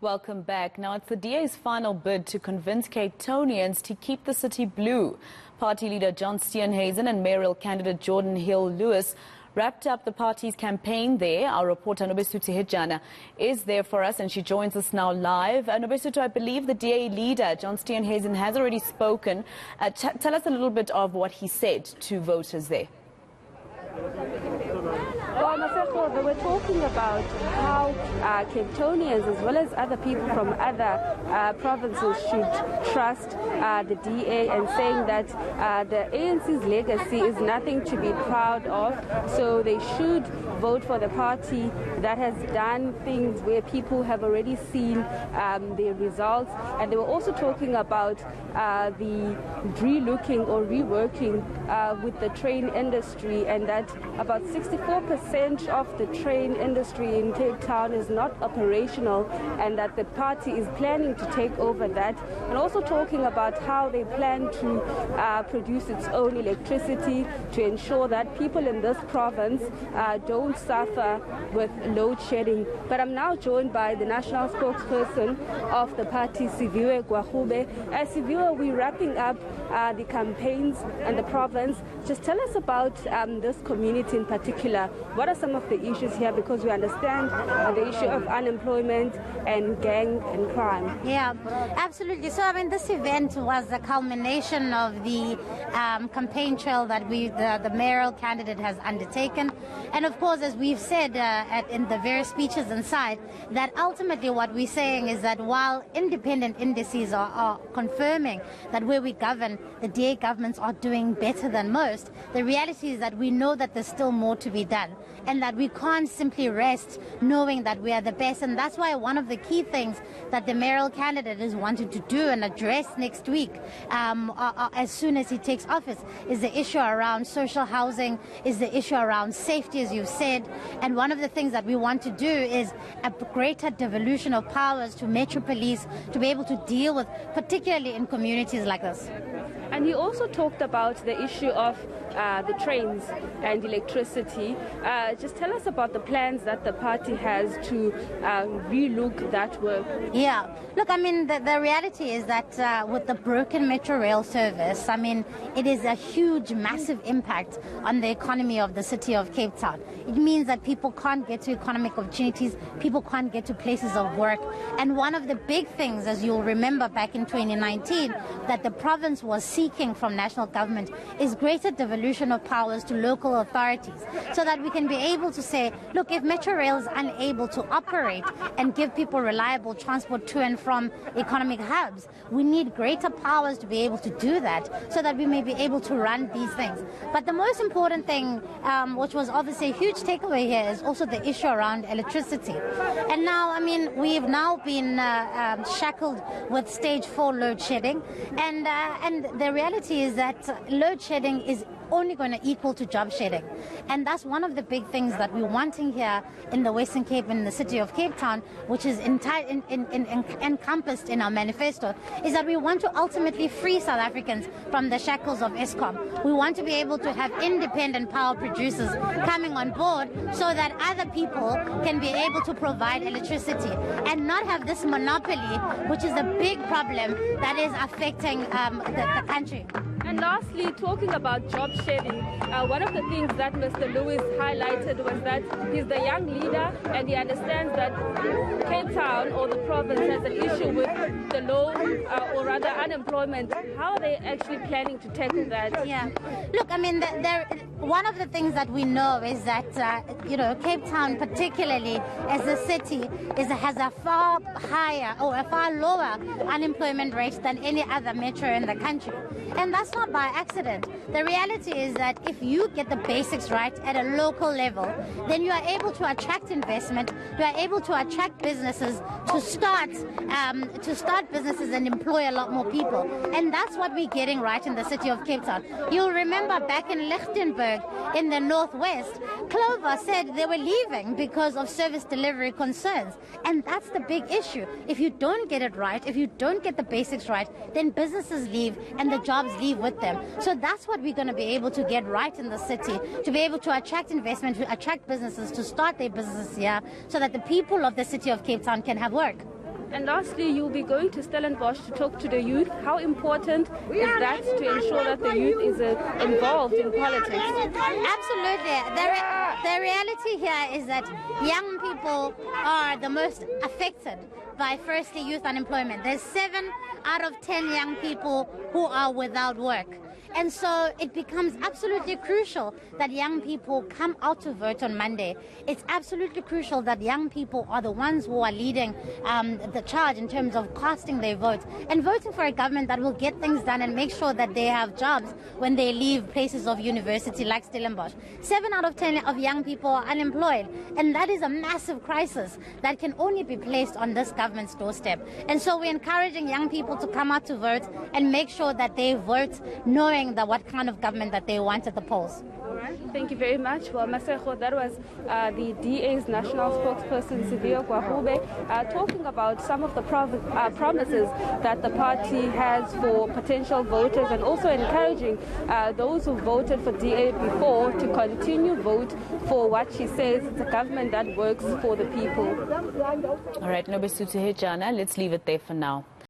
Welcome back. Now, it's the DA's final bid to convince Cape Townians to keep the city blue. Party leader John Steenhuisen and mayoral candidate Jordan Hill-Lewis wrapped up the party's campaign there. Our reporter Nobesuthu Hejana is there for us, and she joins us now live. Nobesuthu, I believe the DA leader, John Steenhuisen, has already spoken. Tell us a little bit of what he said to voters there. Well, they were talking about how Cape Townians as well as other people from other provinces should trust the DA, and saying that the ANC's legacy is nothing to be proud of, so they should vote for the party that has done things where people have already seen the results. And they were also talking about the relooking or reworking with the train industry, and that about 64% of the train industry in Cape Town is not operational, and that the party is planning to take over that. And also talking about how they plan to produce its own electricity to ensure that people in this province don't suffer with load shedding. But I'm now joined by the national spokesperson of the party, Siviwe Gwahube. Siviwe, we're wrapping up the campaigns in the province. Just tell us about this community in particular. What are some of the issues here? Because we understand the issue of unemployment and gang and crime. Yeah, absolutely. So, I mean, this event was the culmination of the campaign trail that the mayoral candidate has undertaken. And of course, as we've said in the various speeches inside, that ultimately what we're saying is that while independent indices are confirming that where we govern, the DA governments are doing better than most, the reality is that we know that there's still more to be done, and that we can't simply rest knowing that we are the best. And that's why one of the key things that the mayoral candidate is wanting to do and address next week, as soon as he takes office, is the issue around social housing, is the issue around safety, as you've said. And one of the things that we want to do is a greater devolution of powers to Metro Police to be able to deal with, particularly in communities like this. And he also talked about the issue of the trains and electricity. Just tell us about the plans that the party has to relook that work. Yeah, look, I mean, the reality is that with the broken Metro Rail service, I mean, it is a huge, massive impact on the economy of the city of Cape Town. It means that people can't get to economic opportunities, people can't get to places of work. And one of the big things, as you'll remember back in 2019, that the province was seeking from national government is greater devolution of powers to local authorities, so that we can be able to say, look, if Metro Rail is unable to operate and give people reliable transport to and from economic hubs, we need greater powers to be able to do that, so that we may be able to run these things. But the most important thing, which was obviously a huge takeaway here, is also the issue around electricity. And now, I mean, we've now been shackled with stage 4 load shedding, and the reality is that load shedding is only going to equal to job shedding. And that's one of the big things that we're wanting here in the Western Cape, in the city of Cape Town, which is encompassed in our manifesto, is that we want to ultimately free South Africans from the shackles of Eskom. We want to be able to have independent power producers coming on board, so that other people can be able to provide electricity and not have this monopoly, which is a big problem that is affecting the country. And lastly, talking about job shedding, one of the things that Mr. Lewis highlighted was that he's the young leader, and he understands that Cape Town or the province has an issue with the low or rather unemployment. How are they actually planning to tackle that? Yeah, look, I mean, one of the things that we know is that Cape Town, particularly as a city, has a far higher or a far lower unemployment rate than any other metro in the country. And that's not by accident. The reality is that if you get the basics right at a local level, then you are able to attract investment, you are able to attract businesses to start businesses and employ a lot more people. And that's what we're getting right in the city of Cape Town. You'll remember back in Lichtenburg in the northwest, Clover said they were leaving because of service delivery concerns. And that's the big issue. If you don't get it right, if you don't get the basics right, then businesses leave and the jobs leave with them. So that's what we're going to be able to get right in the city, to be able to attract investment, to attract businesses to start their businesses here, so that the people of the city of Cape Town can have work. And lastly, you'll be going to Stellenbosch to talk to the youth. How important is that to ensure that the youth is involved in politics? Absolutely. The reality here is that young people are the most affected by, firstly, youth unemployment. There's 7 out of 10 young people who are without work. And so it becomes absolutely crucial that young people come out to vote on Monday. It's absolutely crucial that young people are the ones who are leading the charge in terms of casting their votes and voting for a government that will get things done and make sure that they have jobs when they leave places of university like Stellenbosch. 7 out of 10 of young people are unemployed, and that is a massive crisis that can only be placed on this government's doorstep. And so we're encouraging young people to come out to vote and make sure that they vote knowing that what kind of government that they want at the polls. All right. Thank you very much. Well, Masego, that was the DA's national spokesperson, Siviyo Kwahube, talking about some of the promises that the party has for potential voters, and also encouraging those who voted for DA before to continue vote for what she says is a government that works for the people. All right, Nobesuthu Hejana, let's leave it there for now.